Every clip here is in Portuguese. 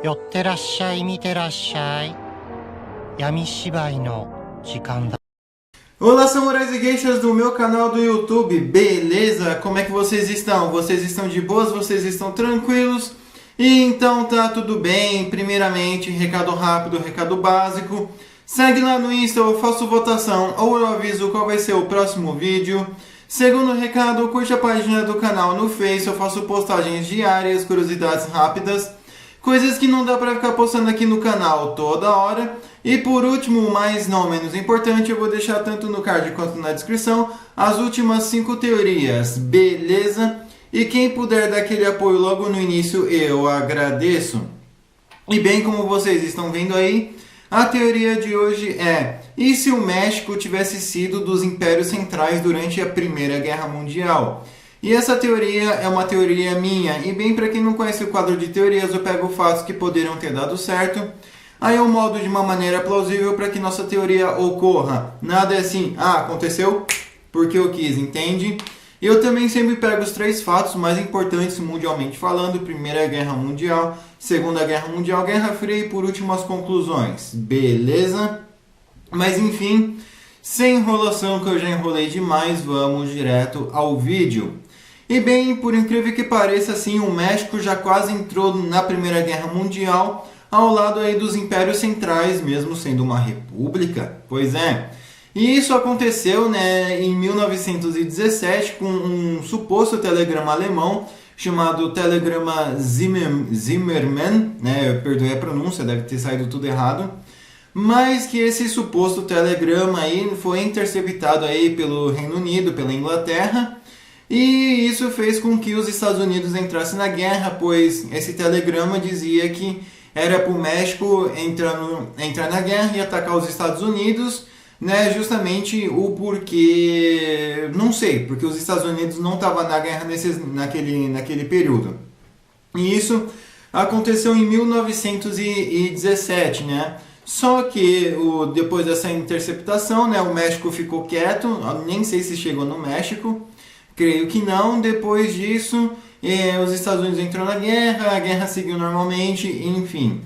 寄ってらっしゃい、見てらっしゃい。闇芝居の時間だ。 Olá, samurais e geishas do meu canal do YouTube, beleza? Como é que vocês estão? Vocês estão de boas? Vocês estão tranquilos? E então tá tudo bem. Primeiramente, recado rápido, recado básico. Segue lá no Insta, eu faço votação ou eu aviso qual vai ser o próximo vídeo. Segundo recado, curte a página do canal no Face, eu faço postagens diárias, curiosidades rápidas, coisas que não dá pra ficar postando aqui no canal toda hora. E por último, mas não menos importante, eu vou deixar tanto no card quanto na descrição as últimas 5 teorias, beleza? E quem puder dar aquele apoio logo no início, eu agradeço. E bem, como vocês estão vendo aí, a teoria de hoje é: e se o México tivesse sido dos impérios centrais durante a Primeira Guerra Mundial? E essa teoria é uma teoria minha, e bem, para quem não conhece o quadro de teorias, eu pego fatos que poderiam ter dado certo, aí eu moldo de uma maneira plausível para que nossa teoria ocorra. Nada é assim, aconteceu porque eu quis, entende? Eu também sempre pego os 3 fatos mais importantes mundialmente falando: Primeira Guerra Mundial, Segunda Guerra Mundial, Guerra Fria e por último as conclusões, beleza? Mas enfim, sem enrolação, que eu já enrolei demais, vamos direto ao vídeo. E bem, por incrível que pareça, assim, o México já quase entrou na Primeira Guerra Mundial ao lado aí dos impérios centrais, mesmo sendo uma república. Pois é. E isso aconteceu, né, em 1917 com um suposto telegrama alemão chamado Telegrama Zimmermann, né, perdoe a pronúncia, deve ter saído tudo errado, mas que esse suposto telegrama aí foi interceptado aí pelo Reino Unido, pela Inglaterra, e isso fez com que os Estados Unidos entrassem na guerra, pois esse telegrama dizia que era para o México entrar na guerra e atacar os Estados Unidos, né, justamente o porquê, não sei, porque os Estados Unidos não estavam na guerra naquele período. E isso aconteceu em 1917, né? Só que depois dessa interceptação, né, o México ficou quieto, nem sei se chegou no México, creio que não. Depois disso, os Estados Unidos entrou na guerra, a guerra seguiu normalmente, enfim.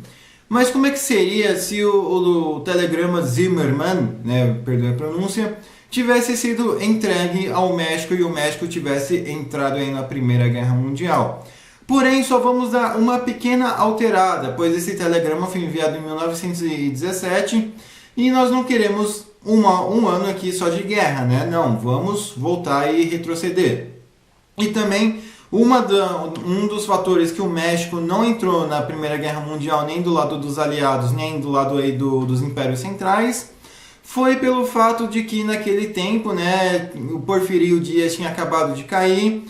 Mas como é que seria se o telegrama Zimmermann, né, perdoe a pronúncia, tivesse sido entregue ao México e o México tivesse entrado aí na Primeira Guerra Mundial? Porém, só vamos dar uma pequena alterada, pois esse telegrama foi enviado em 1917 e nós não queremos um ano aqui só de guerra, né? Não, vamos voltar e retroceder. E também um dos fatores que o México não entrou na Primeira Guerra Mundial nem do lado dos aliados, nem do lado aí dos impérios centrais, foi pelo fato de que naquele tempo, né, o Porfirio Dias tinha acabado de cair,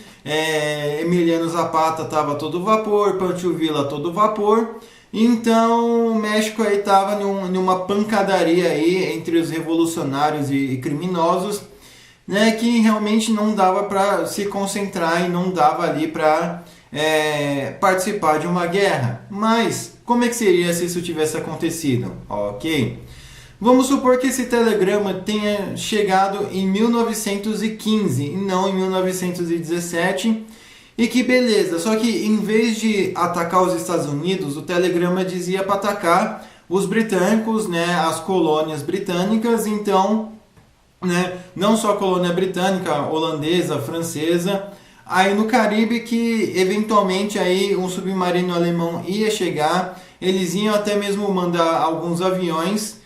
Emiliano Zapata estava a todo vapor, Pancho Villa a todo vapor, então o México aí estava numa pancadaria aí entre os revolucionários e criminosos, né, que realmente não dava para se concentrar e não dava ali para participar de uma guerra. Mas como é que seria se isso tivesse acontecido? Ok. Vamos supor que esse telegrama tenha chegado em 1915 e não em 1917. E que beleza, só que em vez de atacar os Estados Unidos, o telegrama dizia para atacar os britânicos, né, as colônias britânicas. Então, né, não só a colônia britânica, holandesa, francesa, aí no Caribe, que eventualmente aí um submarino alemão ia chegar, eles iam até mesmo mandar alguns aviões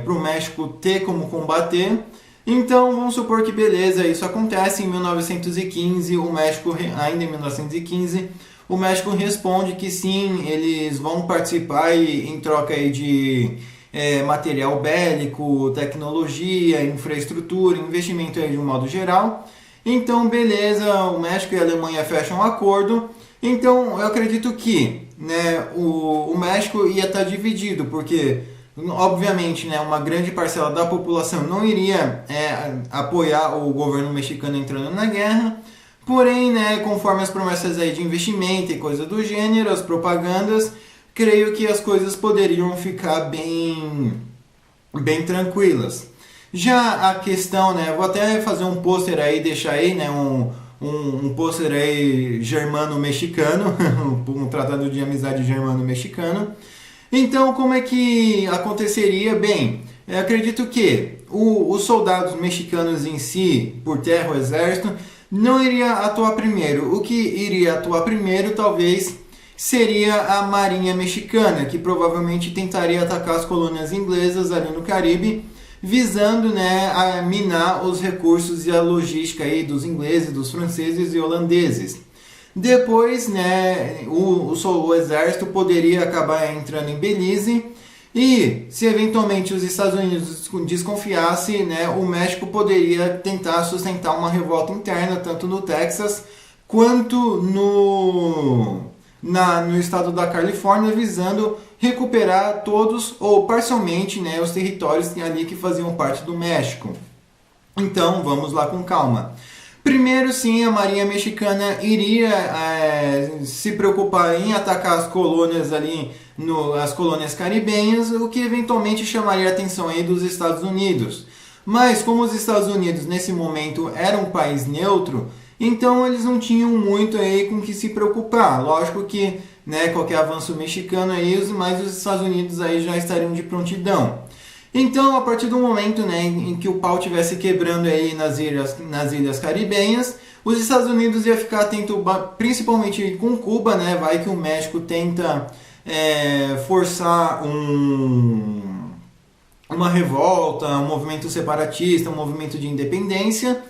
para o México ter como combater. Então vamos supor que beleza, isso acontece em 1915, ainda em 1915, o México responde que sim, eles vão participar em troca aí de material bélico, tecnologia, infraestrutura, investimento aí de um modo geral. Então beleza, o México e a Alemanha fecham um acordo. Então eu acredito que, né, o México ia estar dividido, porque obviamente, né, uma grande parcela da população não iria apoiar o governo mexicano entrando na guerra. Porém, né, conforme as promessas aí de investimento e coisa do gênero, as propagandas, creio que as coisas poderiam ficar bem tranquilas. Já a questão, né, vou até fazer um pôster aí, deixar aí, né, um pôster aí germano-mexicano, um tratado de amizade germano-mexicano. Então, como é que aconteceria? Bem, eu acredito que os soldados mexicanos em si, por terra, o exército, não iria atuar primeiro. O que iria atuar primeiro, talvez, seria a marinha mexicana, que provavelmente tentaria atacar as colônias inglesas ali no Caribe, visando, né, a minar os recursos e a logística aí dos ingleses, dos franceses e holandeses. Depois, né, o exército poderia acabar entrando em Belize e, se eventualmente os Estados Unidos desconfiassem, né, o México poderia tentar sustentar uma revolta interna, tanto no Texas quanto no estado da Califórnia, visando recuperar todos ou parcialmente, né, os territórios ali que faziam parte do México. Então, vamos lá com calma. Primeiro, sim, a Marinha Mexicana iria se preocupar em atacar as colônias ali, as colônias caribenhas, o que eventualmente chamaria a atenção aí dos Estados Unidos. Mas, como os Estados Unidos nesse momento eram um país neutro, então eles não tinham muito aí com que se preocupar. Lógico que, né, qualquer avanço mexicano aí, mas os Estados Unidos aí já estariam de prontidão. Então, a partir do momento, né, em que o pau estivesse quebrando aí nas ilhas caribenhas, os Estados Unidos iam ficar atento principalmente com Cuba, né? Vai que o México tenta forçar uma revolta, um movimento separatista, um movimento de independência,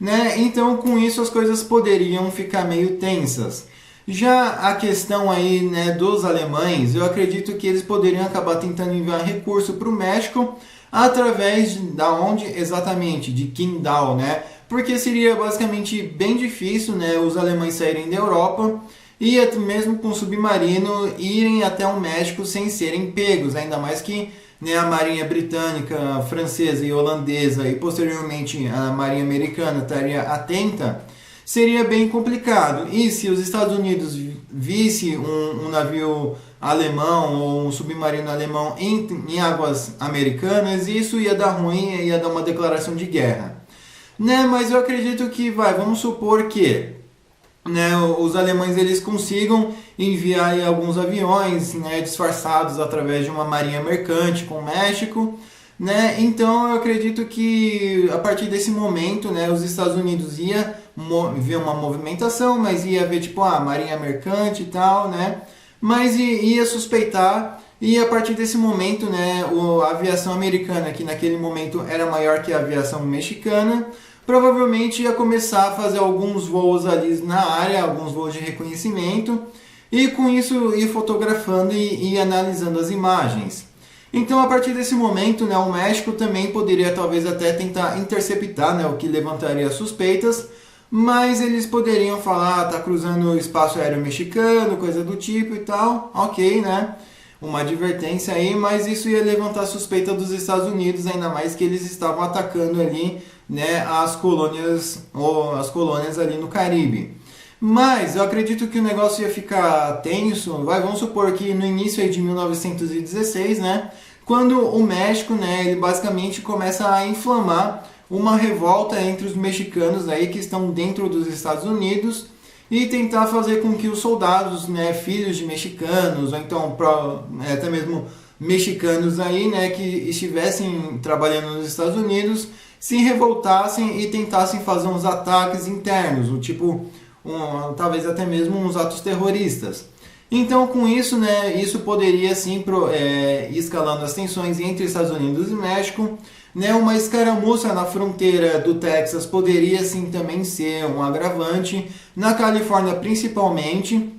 né? Então, com isso, as coisas poderiam ficar meio tensas. Já a questão aí, né, dos alemães, eu acredito que eles poderiam acabar tentando enviar recurso para o México através da onde exatamente? De Qingdao, né? Porque seria basicamente bem difícil, né, os alemães saírem da Europa e mesmo com submarino irem até o México sem serem pegos, ainda mais que, né, a marinha britânica, francesa e holandesa e posteriormente a marinha americana estaria atenta. Seria bem complicado. E se os Estados Unidos visse um navio alemão ou um submarino alemão em águas americanas, isso ia dar ruim, ia dar uma declaração de guerra. Né? Mas eu acredito que, vamos supor que, né, os alemães eles consigam enviar aí alguns aviões, né, disfarçados através de uma marinha mercante com o México. Né? Então eu acredito que a partir desse momento, né, os Estados Unidos ia ver uma movimentação, mas ia ver tipo a marinha mercante e tal, né? Mas ia suspeitar, e a partir desse momento, né, a aviação americana, que naquele momento era maior que a aviação mexicana, provavelmente ia começar a fazer alguns voos ali na área, alguns voos de reconhecimento, e com isso ir fotografando e analisando as imagens. Então, a partir desse momento, né, o México também poderia talvez até tentar interceptar, né, o que levantaria suspeitas, mas eles poderiam falar, tá cruzando o espaço aéreo mexicano, coisa do tipo e tal, ok, né, uma advertência aí, mas isso ia levantar suspeita dos Estados Unidos, ainda mais que eles estavam atacando ali, né, as colônias ali no Caribe. Mas eu acredito que o negócio ia ficar tenso, vamos supor que no início aí de 1916, né, quando o México, né, ele basicamente começa a inflamar uma revolta entre os mexicanos aí que estão dentro dos Estados Unidos e tentar fazer com que os soldados, né, filhos de mexicanos, ou então até mesmo mexicanos aí, né, que estivessem trabalhando nos Estados Unidos, se revoltassem e tentassem fazer uns ataques internos, o tipo talvez até mesmo uns atos terroristas. Então, com isso, né, isso poderia sim ir escalando as tensões entre Estados Unidos e México. Né, uma escaramuça na fronteira do Texas poderia sim também ser um agravante, na Califórnia principalmente.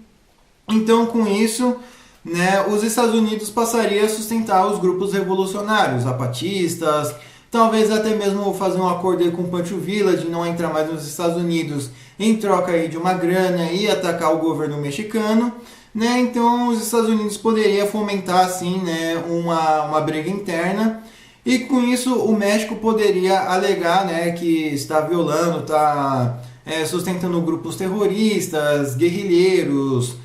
Então, com isso, né, os Estados Unidos passariam a sustentar os grupos revolucionários, zapatistas, talvez até mesmo fazer um acordo aí com o Pancho Villa de não entrar mais nos Estados Unidos em troca aí de uma grana e atacar o governo mexicano. Né? Então os Estados Unidos poderiam fomentar assim, né, uma briga interna, e com isso o México poderia alegar, né, que está violando, está sustentando grupos terroristas, guerrilheiros,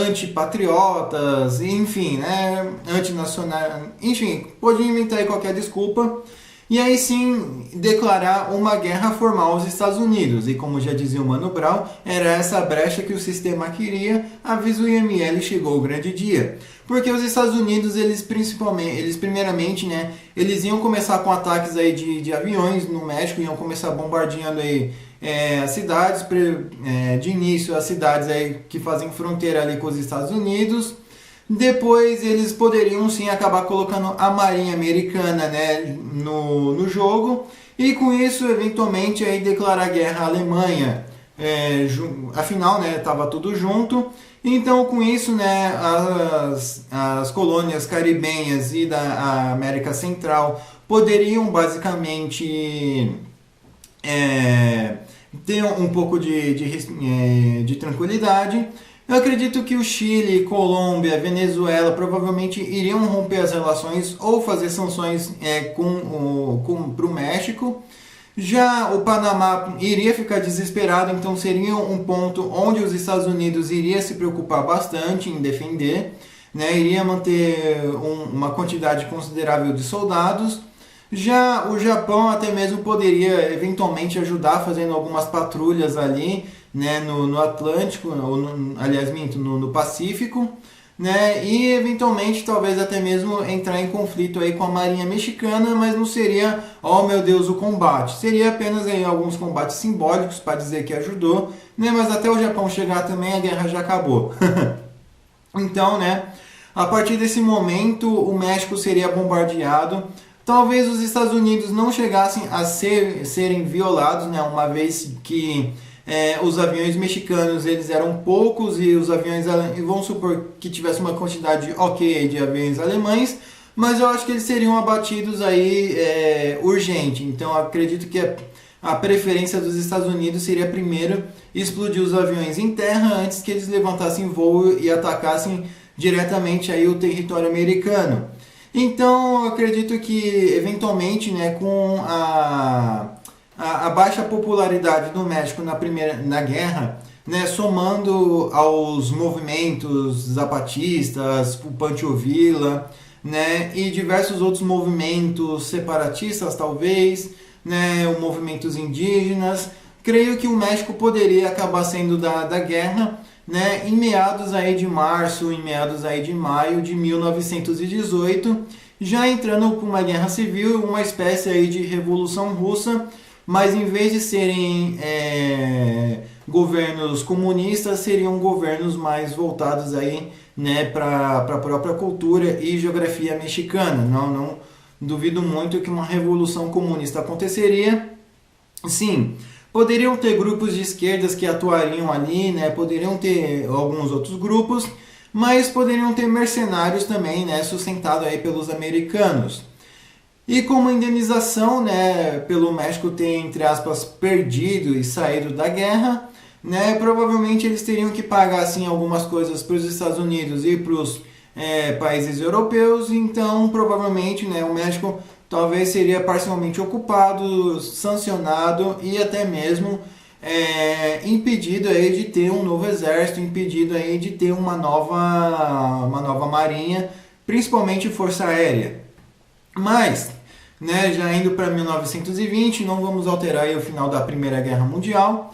antipatriotas, enfim, né, antinacional, enfim, pode inventar aí qualquer desculpa. e aí sim declarar uma guerra formal aos Estados Unidos. E como já dizia o Mano Brown, era essa brecha que o sistema queria, avisa o IML, chegou o grande dia. Porque os Estados Unidos, eles primeiramente, né, eles iam começar com ataques aí de aviões no México, iam começar bombardeando aí as cidades, de início as cidades aí que fazem fronteira ali com os Estados Unidos. Depois eles poderiam sim acabar colocando a Marinha Americana, né, no jogo, e com isso eventualmente aí declarar guerra à Alemanha. Afinal, né, estava tudo junto. Então com isso, né, as colônias caribenhas e da América Central poderiam basicamente ter um pouco de tranquilidade. Eu acredito que o Chile, Colômbia, Venezuela provavelmente iriam romper as relações ou fazer sanções para o México. Já o Panamá iria ficar desesperado, então seria um ponto onde os Estados Unidos iria se preocupar bastante em defender, né? Iria manter uma quantidade considerável de soldados. Já o Japão até mesmo poderia eventualmente ajudar fazendo algumas patrulhas ali, né, no Atlântico, aliás, no Pacífico, né, e eventualmente talvez até mesmo entrar em conflito aí com a Marinha Mexicana, mas não seria, oh meu Deus, o combate. Seria apenas aí alguns combates simbólicos para dizer que ajudou, né, mas até o Japão chegar também a guerra já acabou. Então, né, a partir desse momento o México seria bombardeado. Talvez os Estados Unidos não chegassem a serem violados, né, uma vez que os aviões mexicanos eles eram poucos e os aviões, vamos supor que tivesse uma quantidade ok de aviões alemães, mas eu acho que eles seriam abatidos aí urgente. Então eu acredito que a preferência dos Estados Unidos seria primeiro explodir os aviões em terra antes que eles levantassem voo e atacassem diretamente aí o território americano. Então eu acredito que eventualmente, né, com a baixa popularidade do México na guerra, né, somando aos movimentos zapatistas, o Pancho Villa, né, e diversos outros movimentos separatistas talvez, né, movimentos indígenas, creio que o México poderia acabar sendo da guerra, né, em meados aí de março, em meados aí de maio de 1918, já entrando por uma guerra civil, uma espécie aí de revolução russa, mas em vez de serem governos comunistas, seriam governos mais voltados aí, né, para a própria cultura e geografia mexicana. Não duvido muito que uma revolução comunista aconteceria. Sim, poderiam ter grupos de esquerdas que atuariam ali, né, poderiam ter alguns outros grupos, mas poderiam ter mercenários também, né, sustentados aí pelos americanos. E como indenização, né, pelo México ter, entre aspas, perdido e saído da guerra, né, provavelmente eles teriam que pagar assim, algumas coisas para os Estados Unidos e para os países europeus. Então provavelmente, né, o México talvez seria parcialmente ocupado, sancionado e até mesmo impedido aí de ter um novo exército, impedido aí de ter uma nova marinha, principalmente força aérea. Mas, né, já indo para 1920, não vamos alterar aí o final da Primeira Guerra Mundial.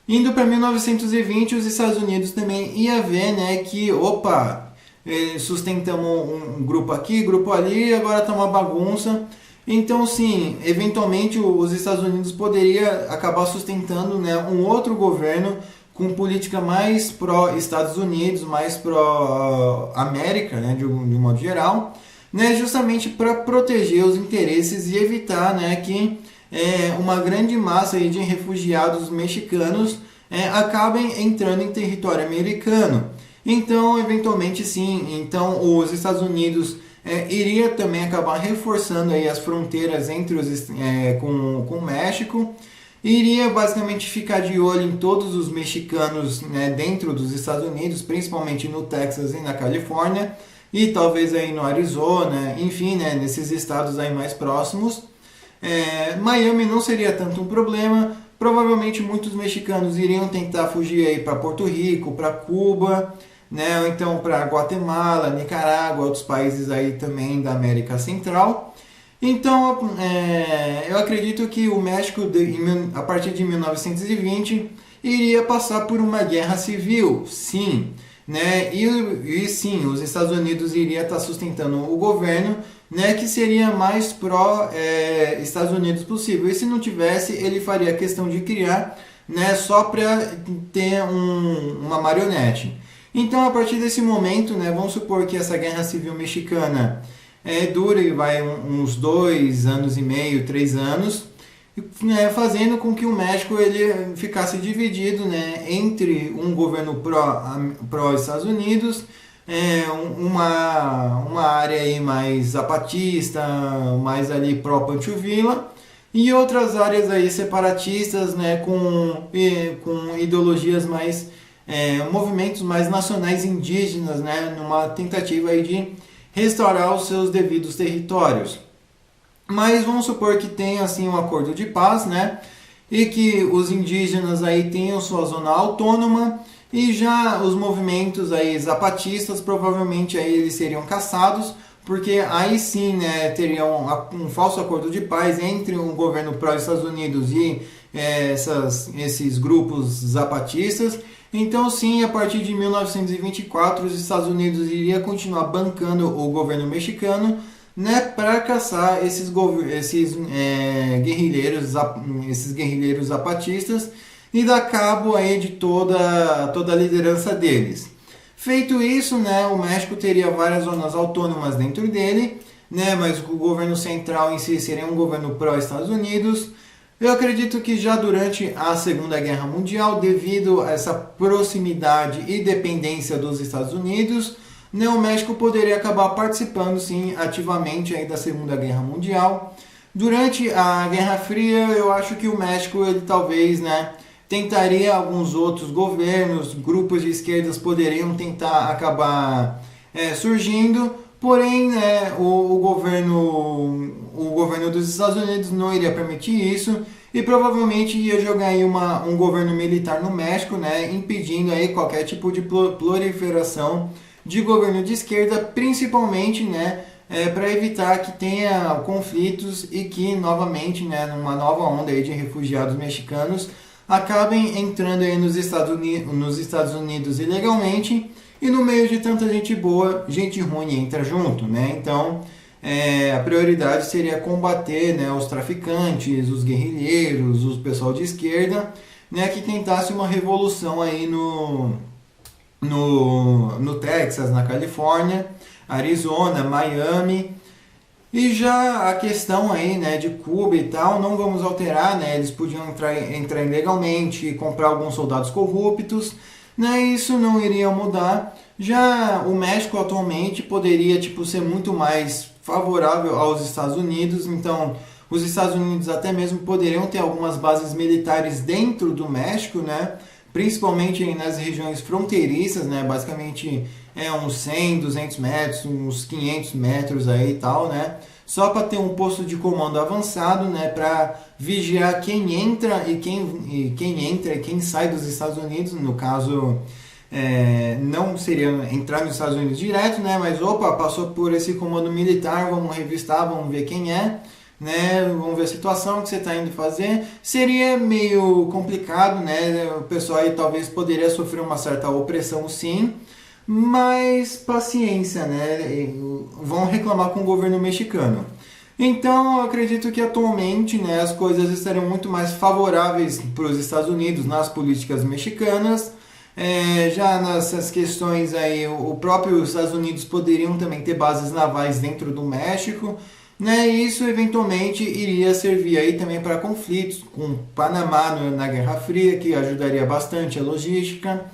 Indo para 1920, os Estados Unidos também ia ver, né, que, opa, sustentamos um grupo aqui, grupo ali, agora está uma bagunça. Então, sim, eventualmente os Estados Unidos poderia acabar sustentando, né, um outro governo com política mais pró-Estados Unidos, mais pró-América, né, de um modo geral, né, justamente para proteger os interesses e evitar, né, que uma grande massa aí de refugiados mexicanos acabem entrando em território americano. Então, eventualmente, sim, então os Estados Unidos iria também acabar reforçando aí as fronteiras entre com o México, iria basicamente ficar de olho em todos os mexicanos, né, dentro dos Estados Unidos, principalmente no Texas e na Califórnia, e talvez aí no Arizona, enfim, né, nesses estados aí mais próximos. Miami não seria tanto um problema, provavelmente muitos mexicanos iriam tentar fugir aí para Porto Rico, para Cuba, né, ou então para Guatemala, Nicarágua, outros países aí também da América Central. Então, eu acredito que o México, a partir de 1920, iria passar por uma guerra civil, sim, né? E sim, os Estados Unidos iria estar sustentando o governo, né, que seria mais pró Estados Unidos possível. E se não tivesse, ele faria questão de criar, né, só para ter uma marionete. Então, a partir desse momento, né, vamos supor que essa guerra civil mexicana dura e vai uns 2 anos e meio, 3 anos, né, fazendo com que o México ele ficasse dividido, né, entre um governo pró Estados Unidos, uma área aí mais zapatista, mais ali pró Pancho Villa, e outras áreas aí separatistas, né, com ideologias mais movimentos mais nacionais indígenas, né, numa tentativa aí de restaurar os seus devidos territórios. Mas vamos supor que tenha assim um acordo de paz, né, e que os indígenas aí tenham sua zona autônoma, e já os movimentos aí zapatistas provavelmente aí eles seriam caçados, porque aí sim, né, teria um falso acordo de paz entre o governo pró-Estados Unidos e esses grupos zapatistas. Então sim, a partir de 1924 os Estados Unidos iria continuar bancando o governo mexicano, né, para caçar esses guerrilheiros zapatistas e dar cabo aí de toda a liderança deles. Feito isso, né, o México teria várias zonas autônomas dentro dele, né, mas o governo central em si seria um governo pró-Estados Unidos. Eu acredito que já durante a Segunda Guerra Mundial, devido a essa proximidade e dependência dos Estados Unidos, né, o México poderia acabar participando sim ativamente aí da Segunda Guerra Mundial. Durante a Guerra Fria, eu acho que o México ele talvez, né, tentaria alguns outros governos, grupos de esquerdas poderiam tentar acabar surgindo, porém, né, o governo dos Estados Unidos não iria permitir isso e provavelmente ia jogar aí um governo militar no México, né, impedindo aí qualquer tipo de proliferação de governo de esquerda, principalmente, né, para evitar que tenha conflitos e que novamente, né, numa nova onda aí de refugiados mexicanos acabem entrando aí nos Estados Unidos ilegalmente, e no meio de tanta gente boa, gente ruim entra junto, né? Então, a prioridade seria combater, né, os traficantes, os guerrilheiros, o pessoal de esquerda, né, que tentasse uma revolução aí no Texas, na Califórnia, Arizona, Miami. E já a questão aí, né, de Cuba e tal, não vamos alterar, né, eles podiam entrar ilegalmente e comprar alguns soldados corruptos, né, isso não iria mudar. Já o México atualmente poderia, tipo, ser muito mais favorável aos Estados Unidos, então os Estados Unidos até mesmo poderiam ter algumas bases militares dentro do México, né, principalmente aí nas regiões fronteiriças, né, basicamente uns 100, 200 metros, uns 500 metros aí e tal, né, só para ter um posto de comando avançado, né, para vigiar quem entra e quem sai dos Estados Unidos. No caso, não seria entrar nos Estados Unidos direto, né, mas opa, passou por esse comando militar, vamos revistar, vamos ver quem é, né, vamos ver a situação que você está indo fazer. Seria meio complicado, né, o pessoal aí talvez poderia sofrer uma certa opressão sim, mas paciência, né, vão reclamar com o governo mexicano. Então eu acredito que atualmente, né, as coisas estariam muito mais favoráveis para os Estados Unidos nas políticas mexicanas. Já nessas questões aí, o próprio Estados Unidos poderiam também ter bases navais dentro do México, né, e isso eventualmente iria servir aí também para conflitos com o Panamá na Guerra Fria, que ajudaria bastante a logística,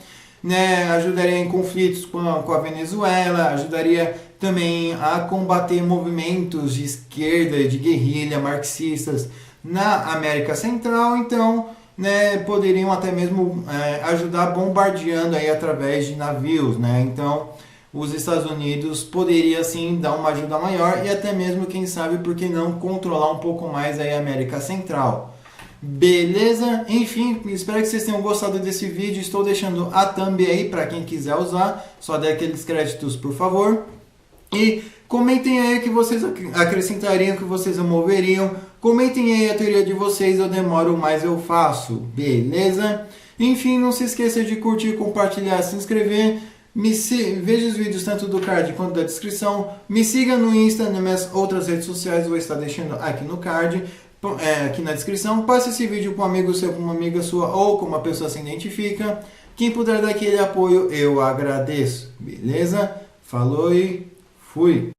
né, ajudaria em conflitos com a Venezuela, ajudaria também a combater movimentos de esquerda e de guerrilha marxistas na América Central. Então, né, poderiam até mesmo ajudar bombardeando aí através de navios, né? Então, os Estados Unidos poderia sim dar uma ajuda maior e até mesmo, quem sabe, por que não controlar um pouco mais aí a América Central. Beleza? Enfim, espero que vocês tenham gostado desse vídeo. Estou deixando a thumb aí para quem quiser usar. Só dê aqueles créditos, por favor. E Comentem aí o que vocês acrescentariam, o que vocês removeriam. Comentem aí a teoria de vocês, eu demoro, mas eu faço, beleza? Enfim, não se esqueça de curtir, compartilhar, se inscrever. Veja os vídeos tanto do card quanto da descrição. Me siga no Insta, nas minhas outras redes sociais, vou estar deixando aqui no card, aqui na descrição. Passe esse vídeo para um amigo seu, para uma amiga sua ou com uma pessoa se identifica. Quem puder dar aquele apoio, eu agradeço, beleza? Falou e fui!